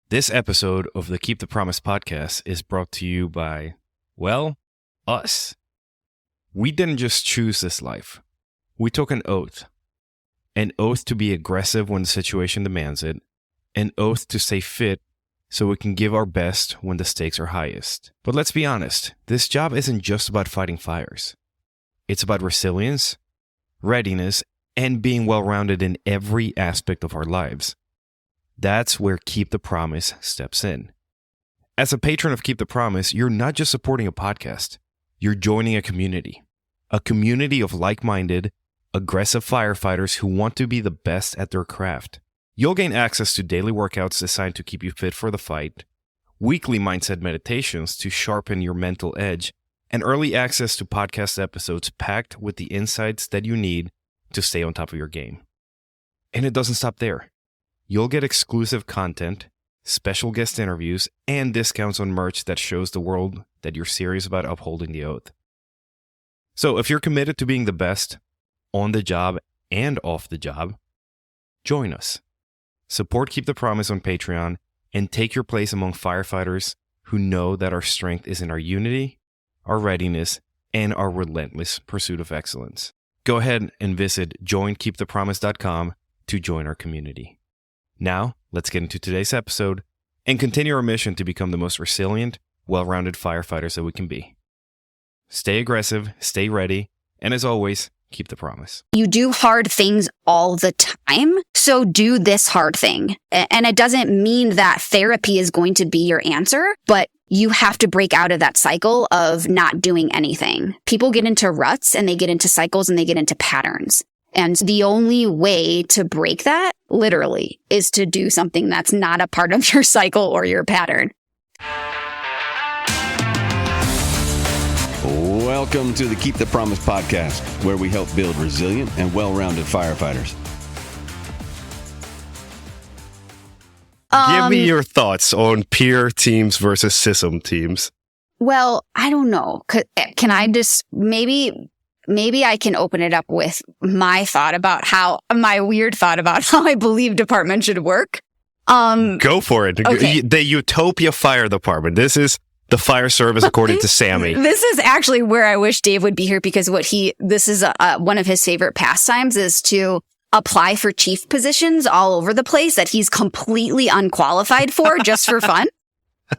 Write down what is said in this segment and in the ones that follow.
This episode of the Keep the Promise podcast is brought to you by, well, us. We didn't just choose this life. We took an oath. An oath to be aggressive when the situation demands it. An oath to stay fit so we can give our best when the stakes are highest. But let's be honest, this job isn't just about fighting fires. It's about resilience, readiness, and being well-rounded in every aspect of our lives. That's where Keep the Promise steps in. As a patron of Keep the Promise, you're not just supporting a podcast. You're joining a community of like-minded, aggressive firefighters who want to be the best at their craft. You'll gain access to daily workouts designed to keep you fit for the fight, weekly mindset meditations to sharpen your mental edge, and early access to podcast episodes packed with the insights that you need to stay on top of your game. And it doesn't stop there. You'll get exclusive content, special guest interviews, and discounts on merch that shows the world that you're serious about upholding the oath. So if you're committed to being the best on the job and off the job, join us. Support Keep the Promise on Patreon and take your place among firefighters who know that our strength is in our unity, our readiness, and our relentless pursuit of excellence. Go ahead and visit joinkeepthepromise.com to join our community. Now, let's get into today's episode and continue our mission to become the most resilient, well-rounded firefighters that we can be. Stay aggressive, stay ready, and as always, keep the promise. You do hard things all the time, so do this hard thing. And it doesn't mean that therapy is going to be your answer, but you have to break out of that cycle of not doing anything. People get into ruts and they get into cycles and they get into patterns. And the only way to break that, literally, is to do something that's not a part of your cycle or your pattern. Welcome to the Keep the Promise podcast, where we help build resilient and well-rounded firefighters. Give me your thoughts on peer teams versus CISM teams. Well, I don't know. Can I just maybe I can open it up with my weird thought about how I believe departments should work. Go for it. Okay. The Utopia Fire Department. This is the fire service according to Sammy. This is actually where I wish Dave would be here, because this is one of his favorite pastimes is to apply for chief positions all over the place that he's completely unqualified for just for fun.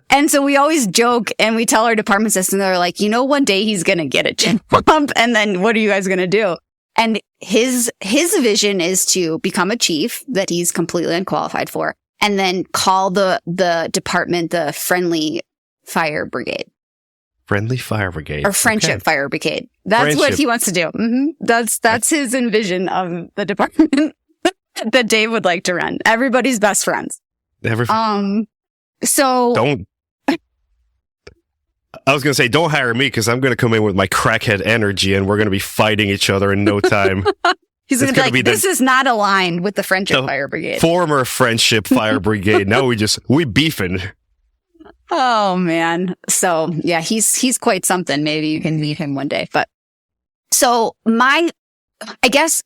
And so we always joke and we tell our department system, they're like, one day he's going to get a chin bump. And then what are you guys going to do? And his vision is to become a chief that he's completely unqualified for, and then call the department the Friendly Fire Brigade. Friendly Fire Brigade. Or Friendship Fire Brigade. That's what he wants to do. Mm-hmm. That's his envision of the department that Dave would like to run. Everybody's best friends. So I was going to say, don't hire me because I'm going to come in with my crackhead energy and we're going to be fighting each other in no time. He's going to be like, this is not aligned with the Friendship Fire Brigade. Former Friendship Fire Brigade. Now we beefing. Oh, man. So, yeah, he's quite something. Maybe you can meet him one day. But so I guess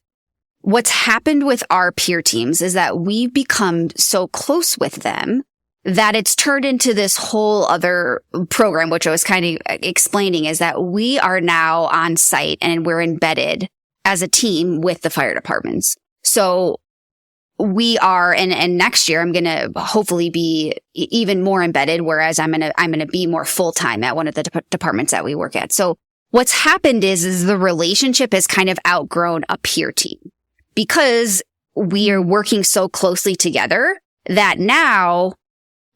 what's happened with our peer teams is that we've become so close with them that it's turned into this whole other program, which I was kind of explaining, is that we are now on site and we're embedded as a team with the fire departments. So we are, and next year I'm going to hopefully be even more embedded, whereas I'm going to be more full-time at one of the departments that we work at. So what's happened is the relationship has kind of outgrown a peer team because we are working so closely together that now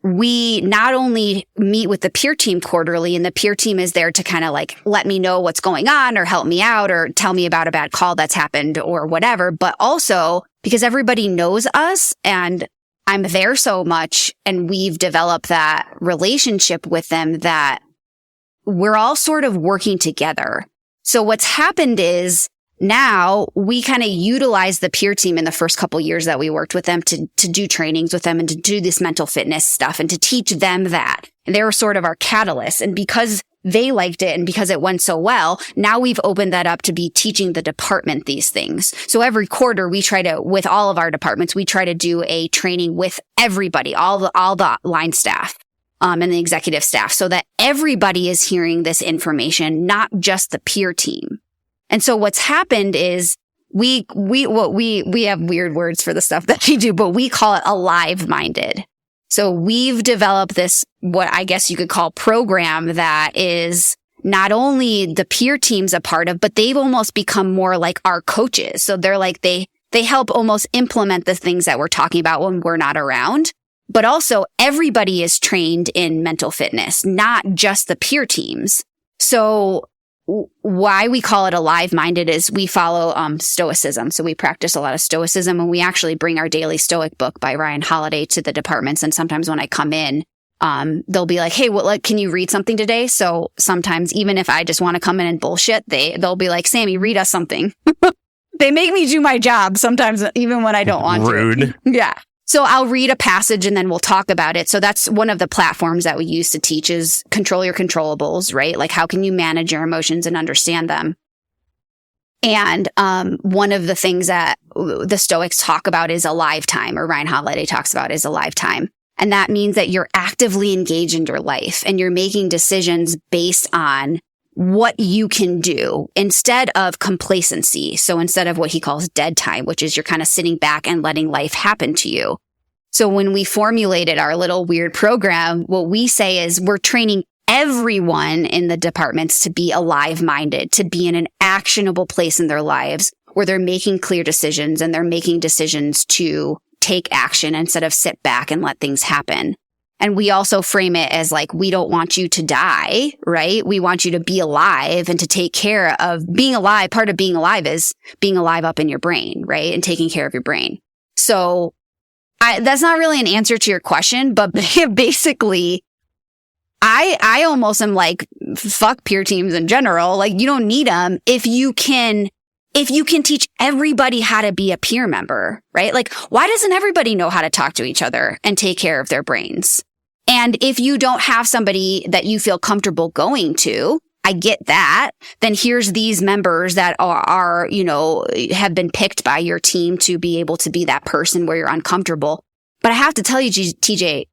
we not only meet with the peer team quarterly, and the peer team is there to kind of like let me know what's going on or help me out or tell me about a bad call that's happened or whatever, but also because everybody knows us and I'm there so much and we've developed that relationship with them that we're all sort of working together. So what's happened is now we kind of utilize the peer team in the first couple years that we worked with them to do trainings with them and to do this mental fitness stuff and to teach them that. And they were sort of our catalyst. And because they liked it. And because it went so well, now we've opened that up to be teaching the department these things. So every quarter we try to, with all of our departments, we try to do a training with everybody, all the line staff, and the executive staff, so that everybody is hearing this information, not just the peer team. And so what's happened is we have weird words for the stuff that we do, but we call it alive-minded. So we've developed this, what I guess you could call program, that is not only the peer teams a part of, but they've almost become more like our coaches. So they're like, they help almost implement the things that we're talking about when we're not around. But also everybody is trained in mental fitness, not just the peer teams. So why we call it alive-minded is we follow Stoicism. So we practice a lot of Stoicism, and we actually bring our daily Stoic book by Ryan Holiday to the departments. And sometimes when I come in, they'll be like, hey, can you read something today? So sometimes even if I just want to come in and bullshit, they'll be like, Sammy, read us something. They make me do my job sometimes, even when I don't want to. Rude. Yeah. So I'll read a passage and then we'll talk about it. So that's one of the platforms that we use to teach is control your controllables, right? Like how can you manage your emotions and understand them? And one of the things that the Stoics talk about is alive time, or Ryan Holiday talks about is alive time. And that means that you're actively engaged in your life and you're making decisions based on what you can do instead of complacency. So instead of what he calls dead time, which is you're kind of sitting back and letting life happen to you. So when we formulated our little weird program, what we say is we're training everyone in the departments to be alive-minded, to be in an actionable place in their lives where they're making clear decisions and they're making decisions to take action instead of sit back and let things happen. And we also frame it as like, we don't want you to die, right? We want you to be alive and to take care of being alive. Part of being alive is being alive up in your brain, right? And taking care of your brain. So that's not really an answer to your question, but basically, I almost am like, fuck peer teams in general. Like, you don't need them if you can teach everybody how to be a peer member, right? Like, why doesn't everybody know how to talk to each other and take care of their brains? And if you don't have somebody that you feel comfortable going to, I get that, then here's these members that are, have been picked by your team to be able to be that person where you're uncomfortable. But I have to tell you, TJ,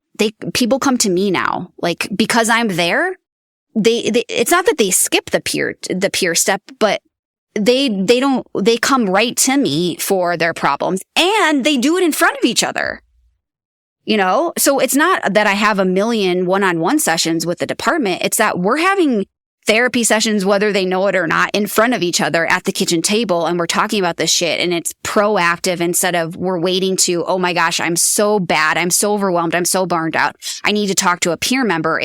people come to me now, like, because I'm there. It's not that they skip the peer step, but they come right to me for their problems, and they do it in front of each other. So it's not that I have a million one-on-one sessions with the department. It's that we're having therapy sessions, whether they know it or not, in front of each other at the kitchen table. And we're talking about this shit, and it's proactive instead of we're waiting to, oh my gosh, I'm so bad. I'm so overwhelmed. I'm so burned out. I need to talk to a peer member.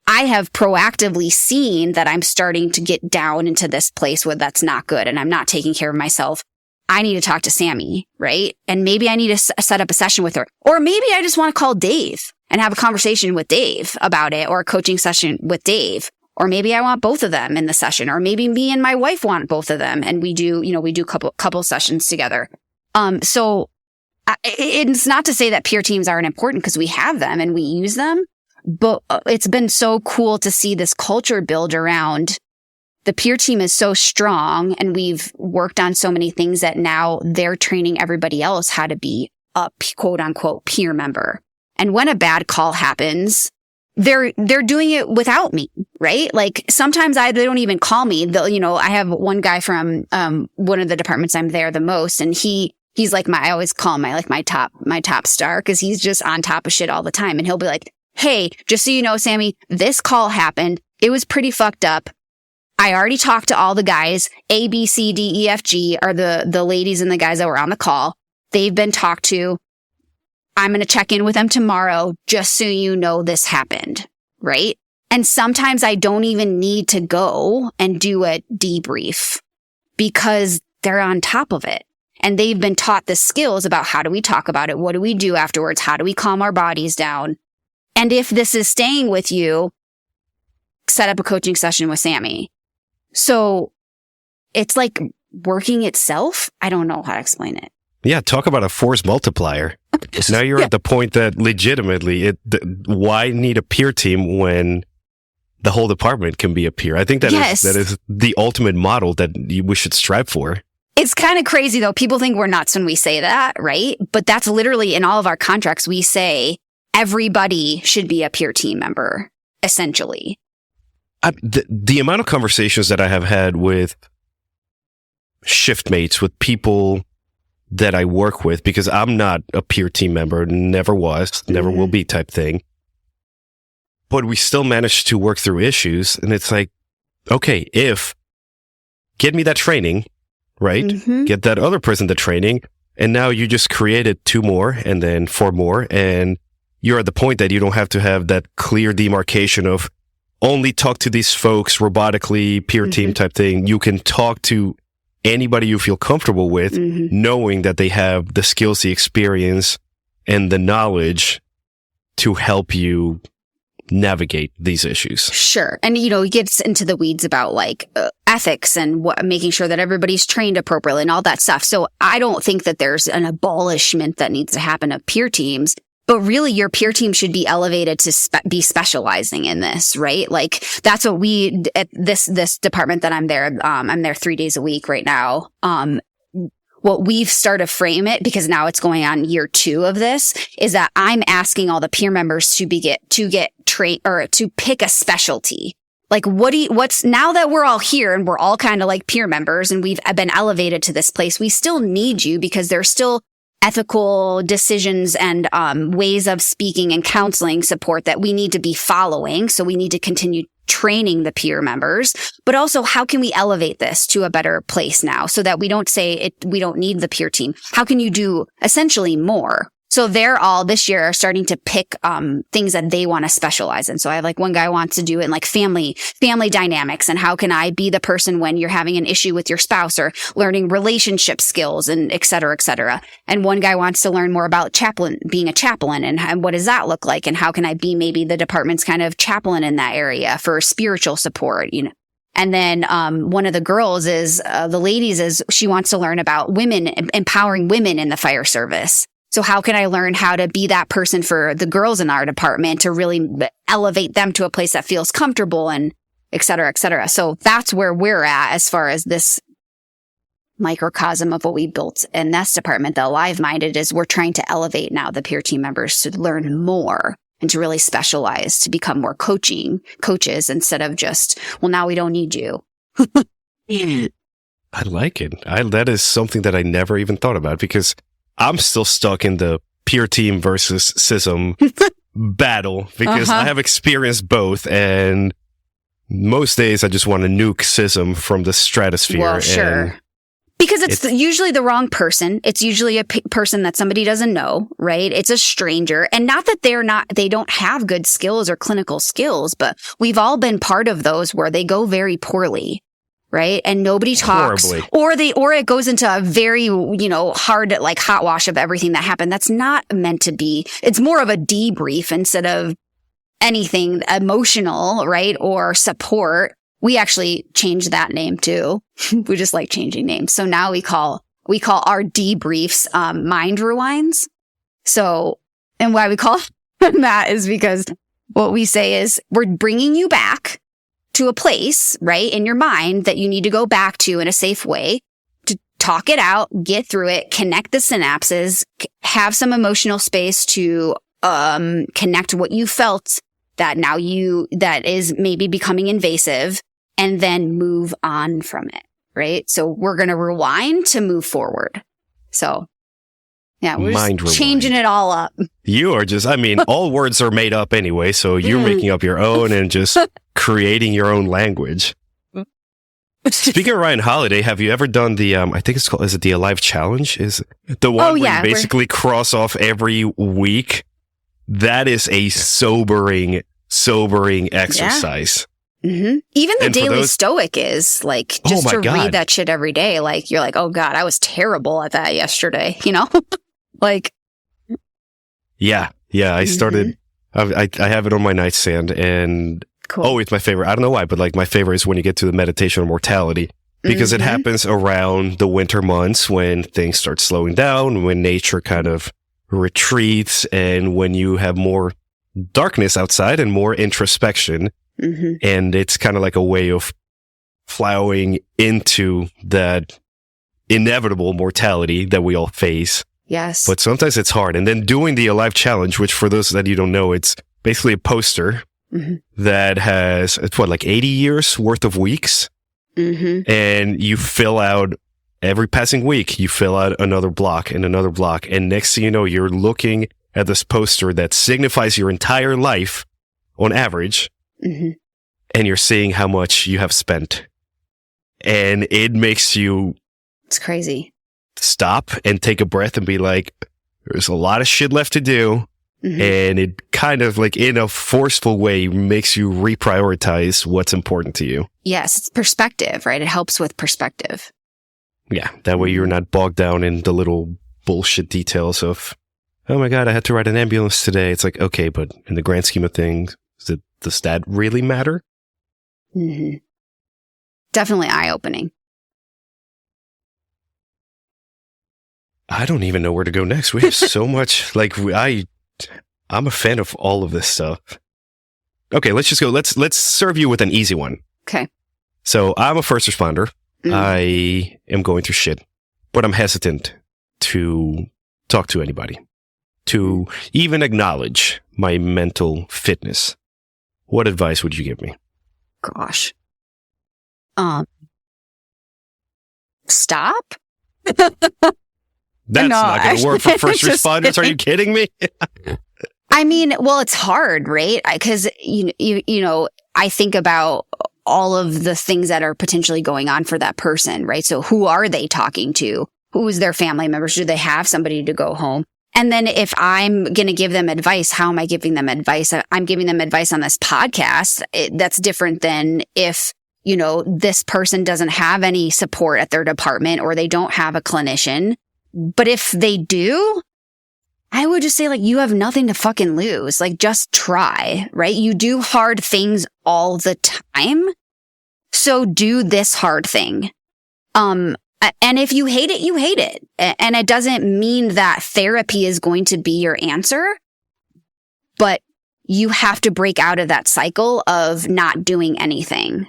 I have proactively seen that I'm starting to get down into this place where that's not good and I'm not taking care of myself. I need to talk to Sammy, right? And maybe I need to set up a session with her. Or maybe I just want to call Dave and have a conversation with Dave about it, or a coaching session with Dave. Or maybe I want both of them in the session, or maybe me and my wife want both of them. And we do couple sessions together. So it's not to say that peer teams aren't important, because we have them and we use them. But it's been so cool to see this culture build around the peer team is so strong, and we've worked on so many things that now they're training everybody else how to be a quote unquote peer member. And when a bad call happens, they're doing it without me, right? Like sometimes they don't even call me. I have one guy from one of the departments I'm there the most, and he's like I always call him my top star, because he's just on top of shit all the time. And he'll be like, hey, just so you know, Sammy, this call happened. It was pretty fucked up. I already talked to all the guys. A, B, C, D, E, F, G are the ladies and the guys that were on the call. They've been talked to. I'm going to check in with them tomorrow, just so you know this happened, right? And sometimes I don't even need to go and do a debrief, because they're on top of it. And they've been taught the skills about how do we talk about it? What do we do afterwards? How do we calm our bodies down? And if this is staying with you, set up a coaching session with Sammy. So it's like working itself. I don't know how to explain it. Yeah, talk about a force multiplier. Now you're at the point that legitimately, why need a peer team when the whole department can be a peer. I think that is the ultimate model that we should strive for. It's kind of crazy though. People think we're nuts when we say that, right? But that's literally in all of our contracts. We say everybody should be a peer team member, essentially. The amount of conversations that I have had with shift mates, with people that I work with, because I'm not a peer team member, never was, never will be type thing. But we still manage to work through issues. And it's like, okay, get me that training, right? Get that other person the training. And now you just created 2 more and then 4 more. And you're at the point that you don't have to have that clear demarcation of only talk to these folks robotically, peer team type thing. You can talk to anybody you feel comfortable with, knowing that they have the skills, the experience, and the knowledge to help you navigate these issues. Sure. And, it gets into the weeds about like ethics and making sure that everybody's trained appropriately and all that stuff. So I don't think that there's an abolishment that needs to happen of peer teams, but really your peer team should be elevated to be specializing in this, right? Like that's what we, at this department that I'm there 3 days a week right now. What we've started to frame it, because now it's going on year 2 of this, is that I'm asking all the peer members to get trained or to pick a specialty. Like what's now that we're all here and we're all kind of like peer members and we've been elevated to this place, we still need you because there's still ethical decisions and ways of speaking and counseling support that we need to be following. So we need to continue training the peer members, but also how can we elevate this to a better place now so that we don't say we don't need the peer team? How can you do essentially more? So they're all this year are starting to pick things that they want to specialize in. So I have like one guy wants to do it in like family dynamics and how can I be the person when you're having an issue with your spouse or learning relationship skills and et cetera, et cetera. And one guy wants to learn more about being a chaplain and what does that look like? And how can I be maybe the department's kind of chaplain in that area for spiritual support, And then one of the girls the ladies she wants to learn about women, empowering women in the fire service. So how can I learn how to be that person for the girls in our department to really elevate them to a place that feels comfortable and et cetera, et cetera. So that's where we're at as far as this microcosm of what we built in this department. The Alive Minded is we're trying to elevate now the peer team members to learn more and to really specialize, to become more coaches instead of just, well, now we don't need you. I like it. That is something that I never even thought about because I'm still stuck in the peer team versus CISM battle because I have experienced both. And most days I just want to nuke CISM from the stratosphere. Well, sure. Because it's usually the wrong person. It's usually a person that somebody doesn't know, right? It's a stranger. And not that they don't have good skills or clinical skills, but we've all been part of those where they go very poorly. Right. And nobody talks horribly. or it goes into a very, hard, like hot wash of everything that happened. That's not meant to be. It's more of a debrief instead of anything emotional, right? Or support. We actually changed that name too. We just like changing names. So now we call our debriefs, mind rewinds. So, and why we call that is because what we say is we're bringing you back to a place, right, in your mind that you need to go back to in a safe way to talk it out, get through it, connect the synapses, have some emotional space to connect what you felt that that is maybe becoming invasive, and then move on from it, right? So we're going to rewind to move forward. So yeah, we're just changing it all up. You are just, all words are made up anyway, so you're making up your own and just creating your own language. Speaking of Ryan Holiday, have you ever done the, I think it's called, is it the Alive Challenge? Is it the one where you basically cross off every week? That is a sobering exercise. Yeah. Mm-hmm. Even the Daily Stoic is like, just to read that shit every day. Like, you're like, oh God, I was terrible at that yesterday, Like, yeah. I started, I have it on my nightstand and always my favorite. I don't know why, but like my favorite is when you get to the meditation on mortality because it happens around the winter months when things start slowing down, when nature kind of retreats and when you have more darkness outside and more introspection. And it's kind of like a way of plowing into that inevitable mortality that we all face. Yes. But sometimes it's hard. And then doing the Alive Challenge, which for those that you don't know, it's basically a poster that has, it's like 80 years worth of weeks. And you fill out every passing week, you fill out another block and another block. And next thing you know, you're looking at this poster that signifies your entire life on average. And you're seeing how much you have spent. And it makes you... It's crazy. Stop and take a breath and be like, there's a lot of shit left to do. And it kind of like in a forceful way makes you reprioritize what's important to you. Yes, it's perspective, right? It helps with perspective. Yeah, that way you're not bogged down in the little bullshit details of, oh my God, I had to ride an ambulance today. It's like, okay, but in the grand scheme of things, does that really matter? Definitely eye-opening. I don't even know where to go next. We have so much, like, I'm a fan of all of this stuff. Okay, let's just go. Let's serve you with an easy one. Okay. So I'm a first responder. I am going through shit, but I'm hesitant to talk to anybody, to even acknowledge my mental fitness. What advice would you give me? Gosh. Stop? That's not going to work for first responders. Are you kidding me? I mean, well, it's hard, right? Because, you know, I think about all of the things that are potentially going on for that person, right? So who are they talking to? Who's their family members? Do they have somebody to go home? And then if I'm going to give them advice, how am I giving them advice? I'm giving them advice on this podcast. That's different than if, you know, this person doesn't have any support at their department or they don't have a clinician. But if they do, I would just say, like, you have nothing to fucking lose. Like, just try, right? You do hard things all the time. So do this hard thing. And if you hate it, you hate it. And it doesn't mean that therapy is going to be your answer, but you have to break out of that cycle of not doing anything.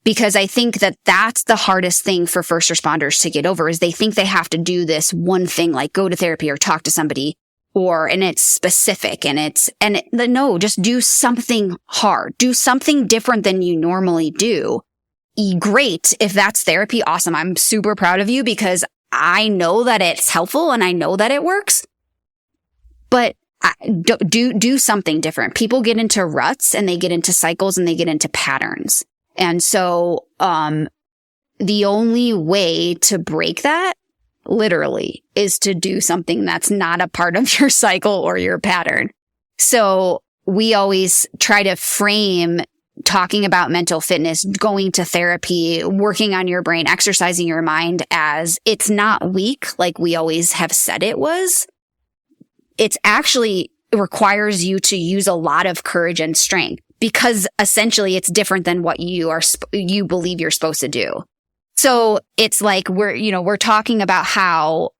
Because I think that that's the hardest thing for first responders to get over is they think they have to do this one thing, like go to therapy or talk to somebody, and it's specific no, just do something hard, do something different than you normally do. Great. If that's therapy, awesome. I'm super proud of you because I know that it's helpful and I know that it works, but do something different. People get into ruts and they get into cycles and they get into patterns. And so, the only way to break that, literally, is to do something that's not a part of your cycle or your pattern. So we always try to frame talking about mental fitness, going to therapy, working on your brain, exercising your mind as it's not weak like we always have said it was. It's actually requires you to use a lot of courage and strength. Because essentially it's different than what you believe you're supposed to do. So it's like we're talking about how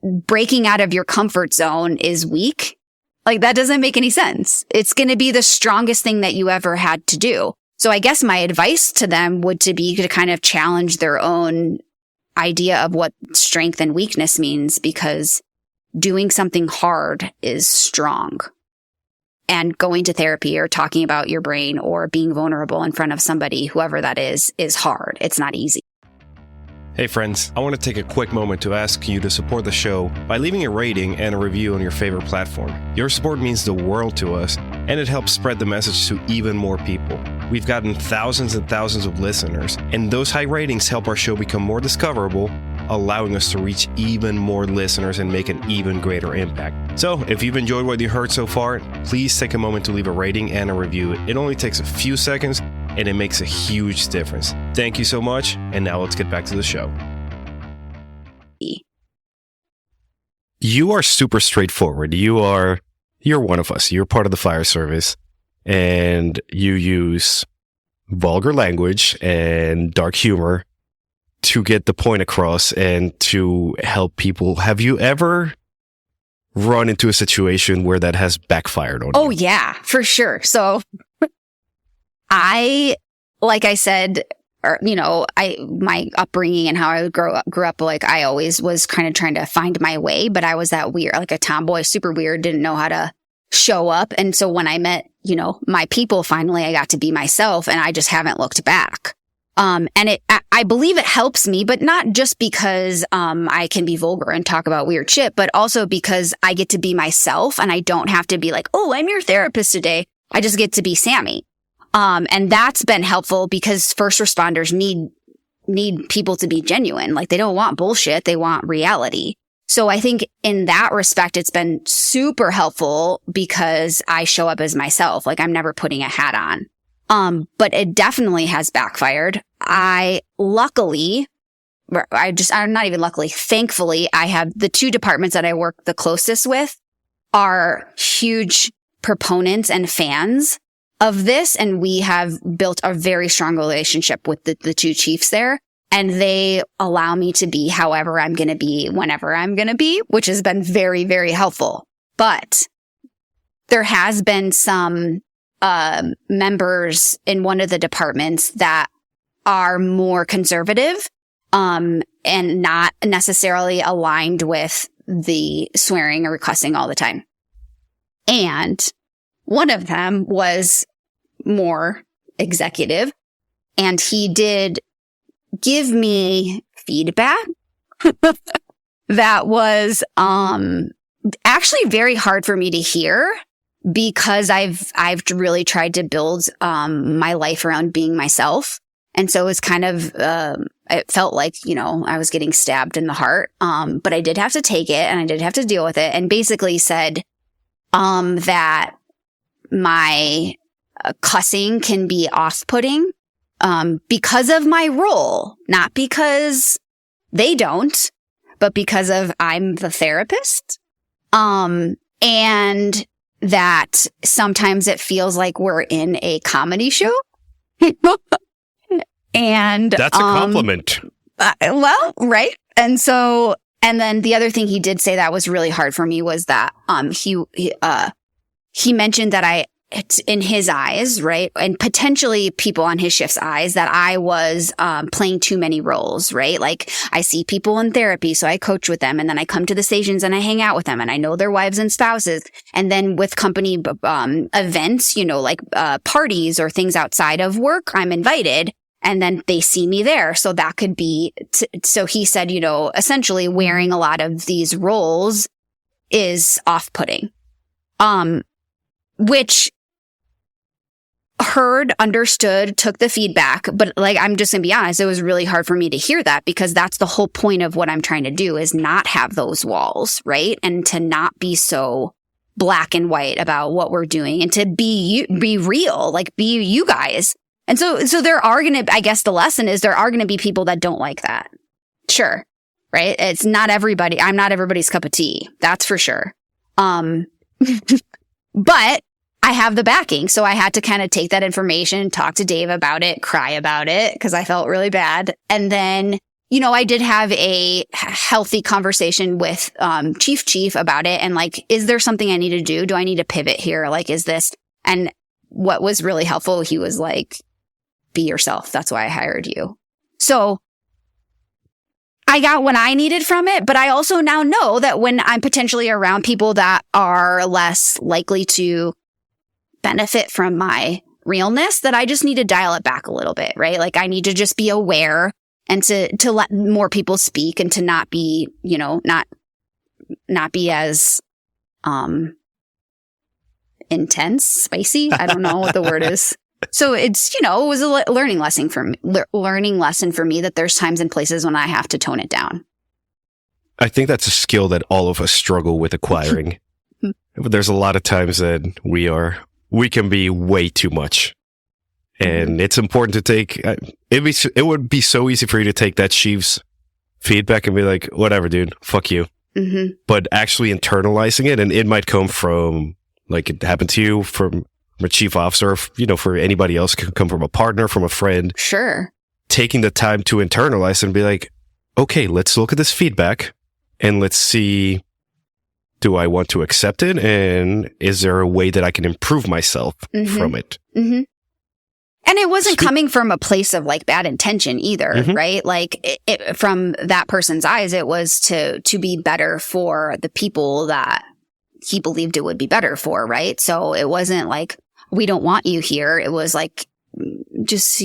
breaking out of your comfort zone is weak. Like that doesn't make any sense. It's going to be the strongest thing that you ever had to do. So I guess my advice to them would be to kind of challenge their own idea of what strength and weakness means, because doing something hard is strong. And going to therapy or talking about your brain or being vulnerable in front of somebody, whoever that is hard. It's not easy. Hey friends, I want to take a quick moment to ask you to support the show by leaving a rating and a review on your favorite platform. Your support means the world to us, and it helps spread the message to even more people. We've gotten thousands and thousands of listeners, and those high ratings help our show become more discoverable, allowing us to reach even more listeners and make an even greater impact. So if you've enjoyed what you heard so far, please take a moment to leave a rating and a review. It only takes a few seconds and it makes a huge difference. Thank you so much. And now let's get back to the show. You are super straightforward. You're one of us. You're part of the fire service and you use vulgar language and dark humor to get the point across and to help people. Have you ever run into a situation where that has backfired on you? Oh, yeah, for sure. So like I said, or, my upbringing and how I grew up, like I always was kind of trying to find my way, but I was that weird, like a tomboy, super weird, didn't know how to show up. And so when I met, my people, finally, I got to be myself, and I just haven't looked back. And I believe it helps me, but not just because, I can be vulgar and talk about weird shit, but also because I get to be myself, and I don't have to be like, oh, I'm your therapist today. I just get to be Sammy. And that's been helpful because first responders need people to be genuine. Like, they don't want bullshit. They want reality. So I think in that respect, it's been super helpful because I show up as myself. Like, I'm never putting a hat on. But it definitely has backfired. Thankfully, I have the two departments that I work the closest with are huge proponents and fans of this. And we have built a very strong relationship with the two chiefs there. And they allow me to be however I'm going to be, whenever I'm going to be, which has been very, very helpful. But there has been some members in one of the departments that are more conservative and not necessarily aligned with the swearing or cussing all the time. And one of them was more executive, and he did give me feedback that was actually very hard for me to hear, because I've really tried to build my life around being myself. And so it was kind of it felt like, I was getting stabbed in the heart. But I did have to take it, and I did have to deal with it, and basically said that my cussing can be off-putting because of my role, not because they don't, but because of I'm the therapist. And that sometimes it feels like we're in a comedy show. And that's a compliment. Well, right. And then the other thing he did say that was really hard for me was that he mentioned that it's in his eyes, right, and potentially people on his shift's eyes, that I was playing too many roles, right? Like, I see people in therapy, so I coach with them, and then I come to the stations and I hang out with them, and I know their wives and spouses. And then with company events, like parties or things outside of work, I'm invited, and then they see me there. So that could be, so he said, essentially wearing a lot of these roles is off-putting, which heard, understood, took the feedback. But I'm just gonna be honest, it was really hard for me to hear that, because that's the whole point of what I'm trying to do, is not have those walls, right? And to not be so black and white about what we're doing, and to be real, be you guys. And so there are I guess the lesson is there are gonna be people that don't like that. Sure. Right? It's not everybody. I'm not everybody's cup of tea. That's for sure. But I have the backing. So I had to kind of take that information, talk to Dave about it, cry about it, because I felt really bad. And then, I did have a healthy conversation with Chief about it. And is there something I need to do? Do I need to pivot here? Is this? And what was really helpful, he was like, be yourself. That's why I hired you. So I got what I needed from it, but I also now know that when I'm potentially around people that are less likely to benefit from my realness, that I just need to dial it back a little bit, right? I need to just be aware, and to let more people speak, and to not be, not be as intense, spicy. I don't know what the word is. So it's, it was a learning lesson for me that there's times and places when I have to tone it down. I think that's a skill that all of us struggle with acquiring. There's a lot of times that we can be way too much. And it's important to take, it would be so easy for you to take that chief's feedback and be like, whatever, dude, fuck you. Mm-hmm. But actually internalizing it, and it might come from, it happened to you, from a chief officer, for anybody else, could come from a partner, from a friend. Sure. Taking the time to internalize and be like, okay, let's look at this feedback and let's see, do I want to accept it? And is there a way that I can improve myself from it? Mm-hmm. And it wasn't coming from a place of like bad intention either, right? Like from that person's eyes, it was to be better for the people that he believed it would be better for, right? So it wasn't like, we don't want you here. It was like, just,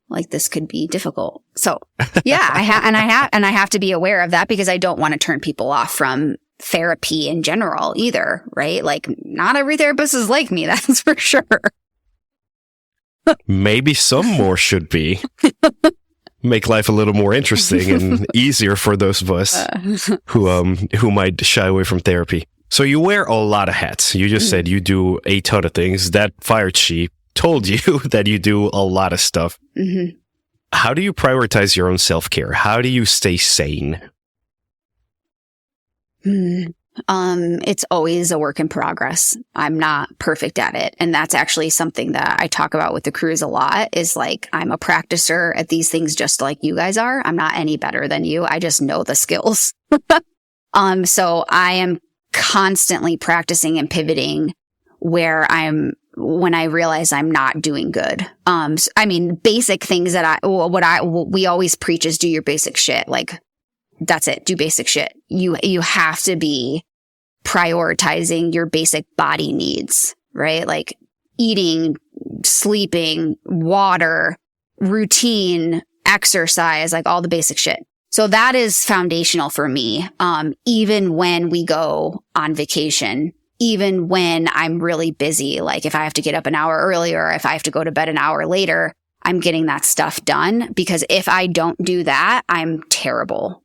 like this could be difficult. So yeah, I have to be aware of that because I don't want to turn people off from therapy in general either, right? Like not every therapist is like me. That's for sure. Maybe some more should be. Make life a little more interesting and easier for those of us who might shy away from therapy. So you wear a lot of hats. You just said you do a ton of things. That fire chief told you that you do a lot of stuff. How do you prioritize your own self-care? How do you stay sane? It's always a work in progress. I'm not perfect at it. And that's actually something that I talk about with the crews a lot is like, I'm a practicer at these things just like you guys are. I'm not any better than you. I just know the skills. So I am constantly practicing and pivoting when I realize I'm not doing good. Basic things that we always preach is do your basic shit. Like, that's it. Do basic shit. You have to be prioritizing your basic body needs, right? Like eating, sleeping, water, routine, exercise, like all the basic shit. So that is foundational for me. Even when we go on vacation, even when I'm really busy, like if I have to get up an hour earlier, or if I have to go to bed an hour later, I'm getting that stuff done because if I don't do that, I'm terrible.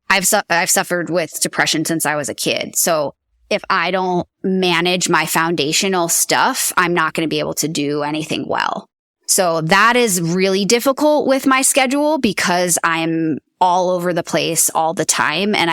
I've suffered with depression since I was a kid. So if I don't manage my foundational stuff, I'm not going to be able to do anything well. So that is really difficult with my schedule because I'm all over the place all the time. And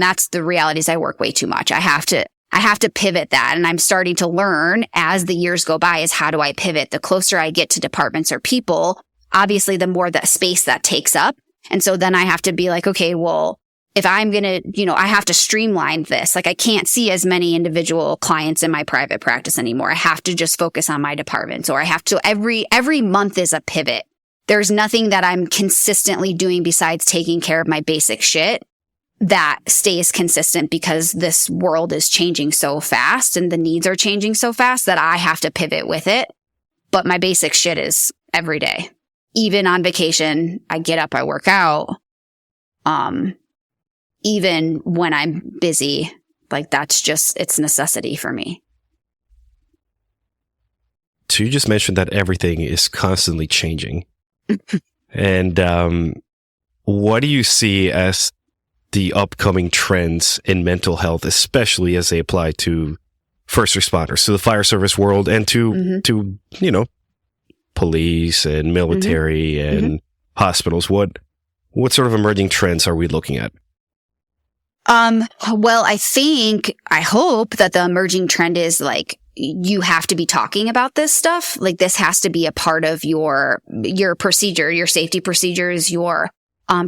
that's the reality is I work way too much. I have to pivot that. And I'm starting to learn as the years go by is how do I pivot? The closer I get to departments or people, obviously the more that space that takes up. And so then I have to be like, okay, well, if I'm going to, I have to streamline this. Like I can't see as many individual clients in my private practice anymore. I have to just focus on my departments or I have to every month is a pivot. There's nothing that I'm consistently doing besides taking care of my basic shit that stays consistent because this world is changing so fast and the needs are changing so fast that I have to pivot with it. But my basic shit is every day. Even on vacation, I get up, I work out. Even when I'm busy, like it's necessity for me. So you just mentioned that everything is constantly changing. And what do you see as the upcoming trends in mental health, especially as they apply to first responders, to the fire service world and to police and military and hospitals? What sort of emerging trends are we looking at? Well, I hope that the emerging trend is like, you have to be talking about this stuff. Like this has to be a part of your procedure, your safety procedures, your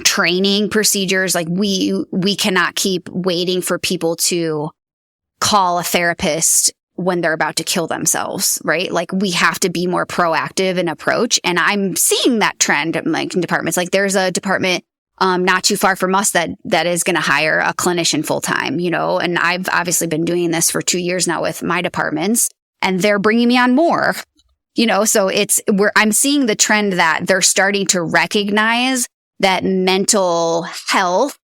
training procedures. Like we cannot keep waiting for people to call a therapist when they're about to kill themselves, right? Like we have to be more proactive in approach. And I'm seeing that trend like in departments. Like there's a department not too far from us that is going to hire a clinician full time, and I've obviously been doing this for 2 years now with my departments and they're bringing me on more, so I'm seeing the trend that they're starting to recognize that mental health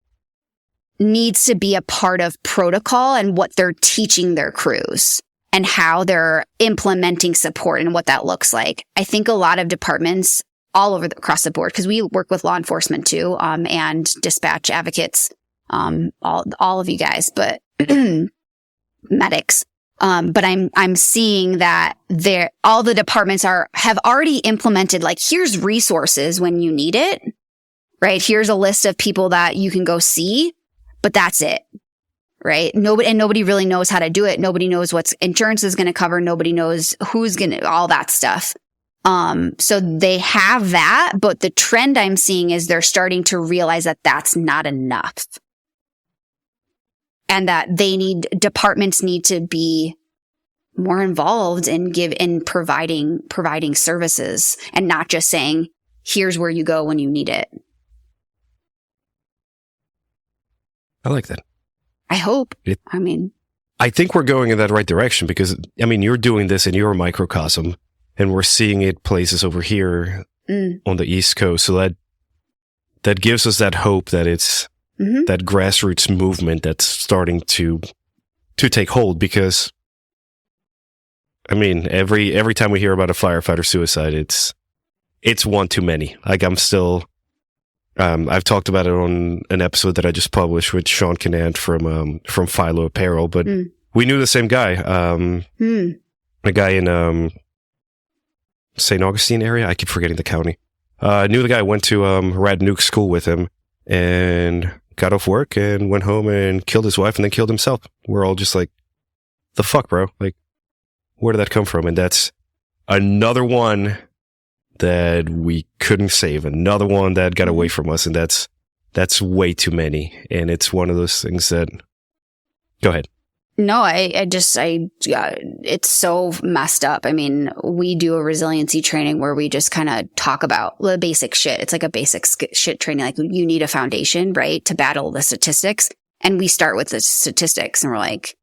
needs to be a part of protocol and what they're teaching their crews and how they're implementing support and what that looks like. I think a lot of departments all over across the board, because we work with law enforcement too, and dispatch advocates, all of you guys, but medics. But I'm seeing that all the departments have already implemented, like, here's resources when you need it, right? Here's a list of people that you can go see, but that's it, right? Nobody really knows how to do it. Nobody knows what insurance is going to cover. Nobody knows who's going to, all that stuff. So they have that, but the trend I'm seeing is they're starting to realize that that's not enough. And that departments need to be more involved in providing services and not just saying, here's where you go when you need it. I like that. I hope. I think we're going in that right direction because, you're doing this in your microcosm and we're seeing it places over here on the East Coast. So that gives us that hope that it's that grassroots movement that's starting to take hold because, every time we hear about a firefighter suicide, it's one too many. Like I've talked about it on an episode that I just published with Sean Canant from Philo Apparel, but we knew the same guy, a guy in St. Augustine area. I keep forgetting the county. I knew the guy, went to Rad Nuke school with him and got off work and went home and killed his wife and then killed himself. We're all just like, the fuck, bro? Like, where did that come from? And that's another one that we couldn't save, another one that got away from us, and that's way too many. And it's one of those things that, go ahead. No, it's so messed up. We do a resiliency training where we just kind of talk about the basic shit. It's like a basic shit training. Like, you need a foundation, right, to battle the statistics. And we start with the statistics and we're like,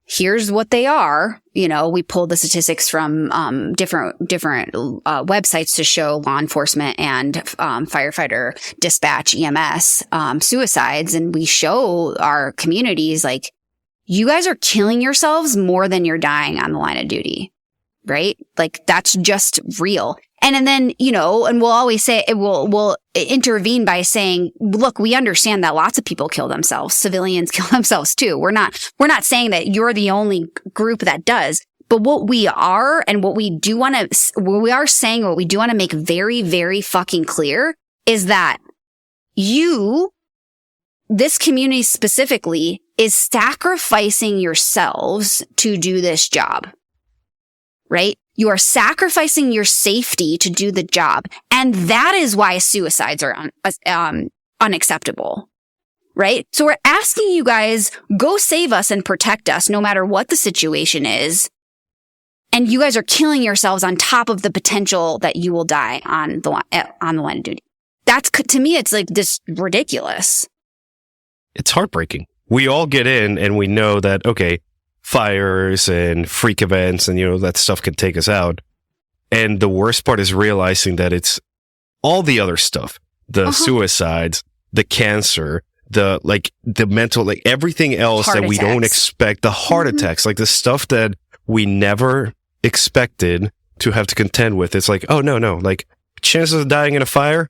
here's what they are. We pulled the statistics from different websites to show law enforcement and firefighter dispatch, EMS suicides, and we show our communities like, you guys are killing yourselves more than you're dying on the line of duty, right? Like, that's just real. And then, and we'll always say, we'll intervene by saying, look, we understand that lots of people kill themselves. Civilians kill themselves too. We're not saying that you're the only group that does. But what we are and what we do want to make very, very fucking clear is that this community specifically is sacrificing yourselves to do this job, right? You are sacrificing your safety to do the job. And that is why suicides are unacceptable, right? So we're asking you guys, go save us and protect us no matter what the situation is. And you guys are killing yourselves on top of the potential that you will die on the line of duty. That's, to me, it's like this ridiculous. It's heartbreaking. We all get in and we know that, okay, fires and freak events and, that stuff can take us out. And the worst part is realizing that it's all the other stuff, the suicides, the cancer, the mental, like everything else that we don't expect, the heart attacks, like the stuff that we never expected to have to contend with. It's like, oh, no, like chances of dying in a fire,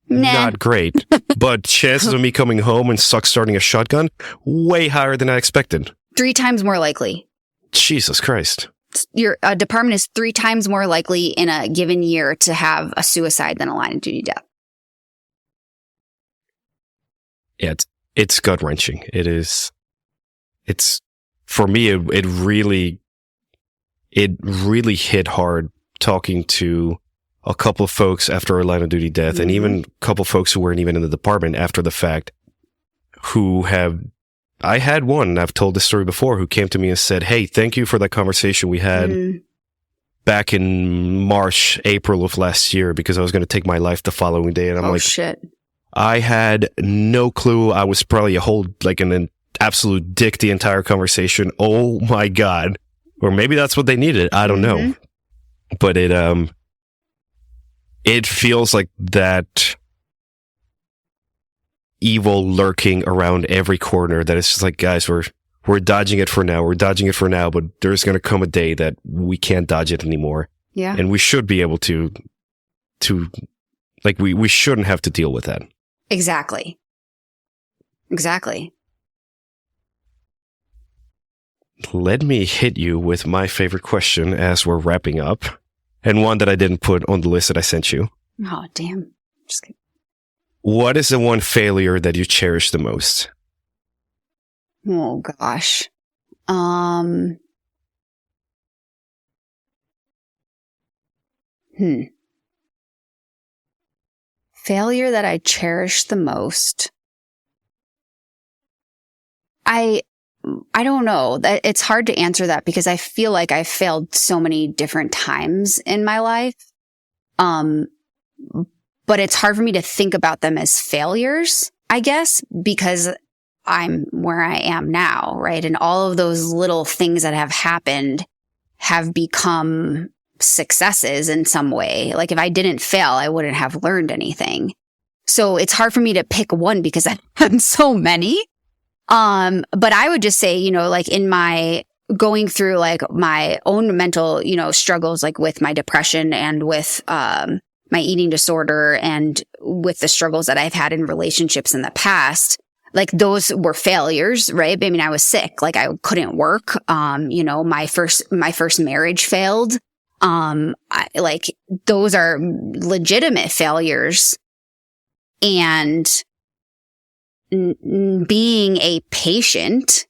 not great. But chances of me coming home and starting a shotgun, way higher than I expected. 3 times more likely. Jesus Christ. Your department is 3 times more likely in a given year to have a suicide than a line of duty death. Yeah, it's gut wrenching. It is. It's, for me, it really hit hard talking to a couple of folks after a line of duty death, and even a couple of folks who weren't even in the department after the fact, I had one, and I've told this story before, who came to me and said, hey, thank you for that conversation we had back in March, April of last year, because I was going to take my life the following day. And I'm shit. I had no clue. I was probably an absolute dick the entire conversation. Oh my God. Or maybe that's what they needed. I don't know. But it feels like that evil lurking around every corner that it's just like, guys, we're dodging it for now. But there's going to come a day that we can't dodge it anymore. Yeah. And we should be able to we shouldn't have to deal with that. Exactly. Let me hit you with my favorite question as we're wrapping up, and one that I didn't put on the list that I sent you. Oh, damn. Just kidding. What is the one failure that you cherish the most? Oh, gosh. Failure that I cherish the most. I don't know. It's hard to answer that because I feel like I've failed so many different times in my life. But it's hard for me to think about them as failures, I guess, because I'm where I am now, right? And all of those little things that have happened have become successes in some way. Like if I didn't fail, I wouldn't have learned anything. So it's hard for me to pick one because I've had so many. But I would just say, like in my going through like my own mental, struggles, like with my depression and with, my eating disorder and with the struggles that I've had in relationships in the past, like those were failures, right? I mean, I was sick, like I couldn't work. My first marriage failed. Like those are legitimate failures. And being a patient,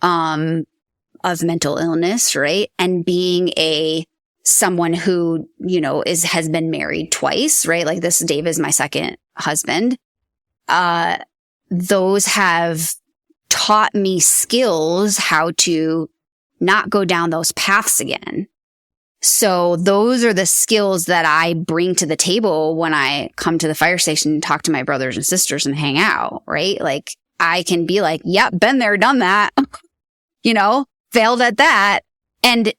of mental illness, right? And being someone who, has been married twice, right? Like Dave is my second husband. Those have taught me skills how to not go down those paths again. So those are the skills that I bring to the table when I come to the fire station and talk to my brothers and sisters and hang out, right? Like I can be like, yep, been there, done that, failed at that. And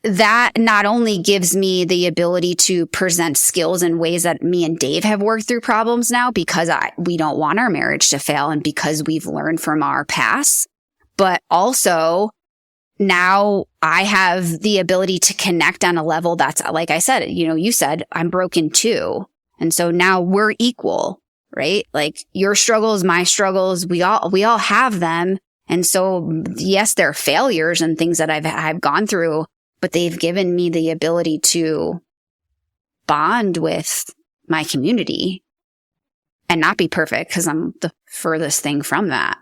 that not only gives me the ability to present skills in ways that me and Dave have worked through problems now because we don't want our marriage to fail and because we've learned from our past, but also now I have the ability to connect on a level that's, like I said, you said I'm broken too. And so now we're equal, right? Like your struggles, my struggles, we all have them. And so yes, they're failures and things that I've gone through, but they've given me the ability to bond with my community and not be perfect because I'm the furthest thing from that.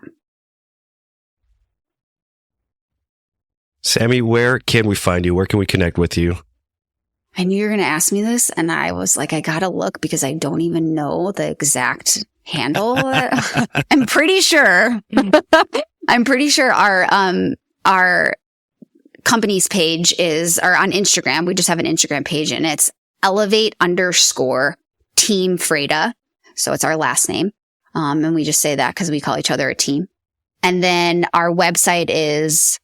Sammy, where can we find you? Where can we connect with you? I knew you were going to ask me this, and I was like, I got to look because I don't even know the exact handle. I'm pretty sure. Our company's page or on Instagram. We just have an Instagram page, and it's elevate_team Freyta. So it's our last name. And we just say that because we call each other a team. And then our website is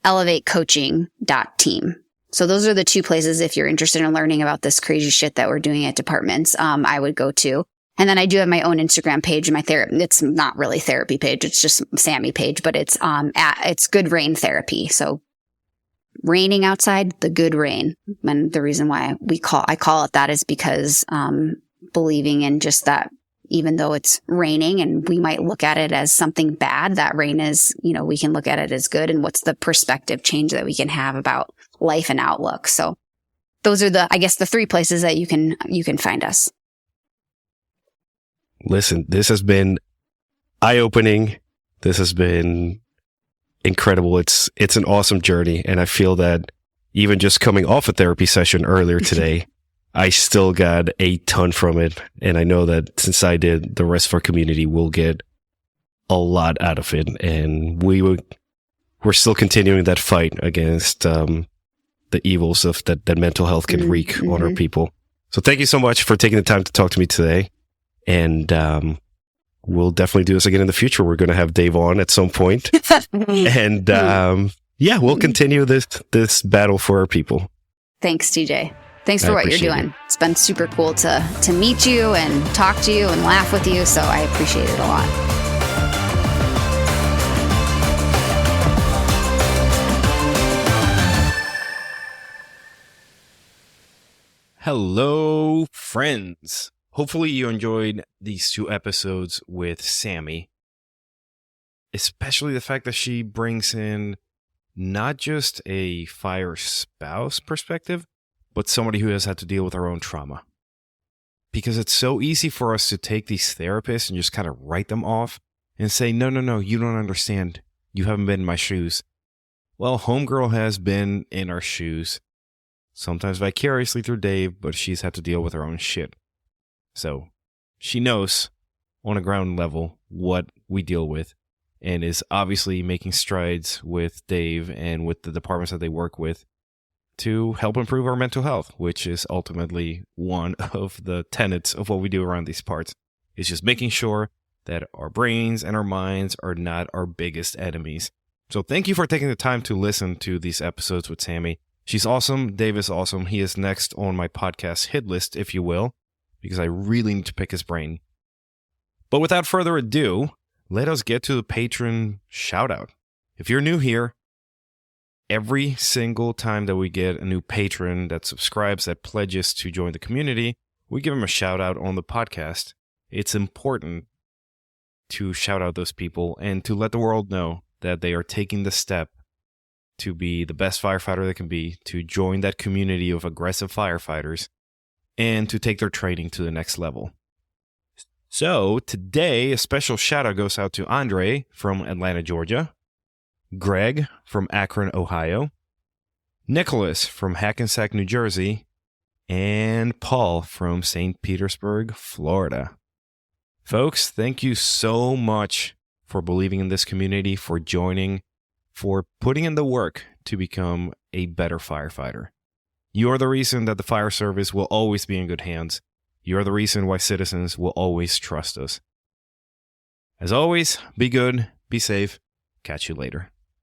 elevatecoaching.team. So those are the two places if you're interested in learning about this crazy shit that we're doing at departments, I would go to. And then I do have my own Instagram page, it's not really therapy page. It's just Sammy page, but it's Good Rain Therapy. So raining outside, the good rain. And the reason why I call it that is because, believing in just that, even though it's raining and we might look at it as something bad, that rain is, we can look at it as good. And what's the perspective change that we can have about life and outlook. So those are the 3 places that you can find us. Listen, this has been eye-opening. This has been incredible. It's an awesome journey. And I feel that even just coming off a therapy session earlier today, I still got a ton from it. And I know that since I did, the rest of our community will get a lot out of it. And we're still continuing that fight against the evils of that mental health can wreak on our people. So thank you so much for taking the time to talk to me today. And we'll definitely do this again in the future. We're going to have Dave on at some point. And we'll continue this battle for our people. Thanks, TJ. Thanks for what you're doing. It's been super cool to meet you and talk to you and laugh with you. So I appreciate it a lot. Hello, friends. Hopefully you enjoyed these 2 episodes with Sammy, especially the fact that she brings in not just a fire spouse perspective, but somebody who has had to deal with her own trauma. Because it's so easy for us to take these therapists and just kind of write them off and say, no, you don't understand. You haven't been in my shoes. Well, homegirl has been in our shoes, sometimes vicariously through Dave, but she's had to deal with her own shit. So she knows on a ground level what we deal with. and is obviously making strides with Dave and with the departments that they work with to help improve our mental health, which is ultimately one of the tenets of what we do around these parts. It's just making sure that our brains and our minds are not our biggest enemies. So thank you for taking the time to listen to these episodes with Sammy. She's awesome. Dave is awesome. He is next on my podcast hit list, if you will, because I really need to pick his brain. But without further ado, let us get to the patron shout out. If you're new here, every single time that we get a new patron that subscribes, that pledges to join the community, we give them a shout out on the podcast. It's important to shout out those people and to let the world know that they are taking the step to be the best firefighter they can be, to join that community of aggressive firefighters, and to take their training to the next level. So today, a special shout out goes out to Andre from Atlanta, Georgia, Greg from Akron, Ohio, Nicholas from Hackensack, New Jersey, and Paul from St. Petersburg, Florida. Folks, thank you so much for believing in this community, for joining, for putting in the work to become a better firefighter. You are the reason that the fire service will always be in good hands. You are the reason why citizens will always trust us. As always, be good, be safe. Catch you later.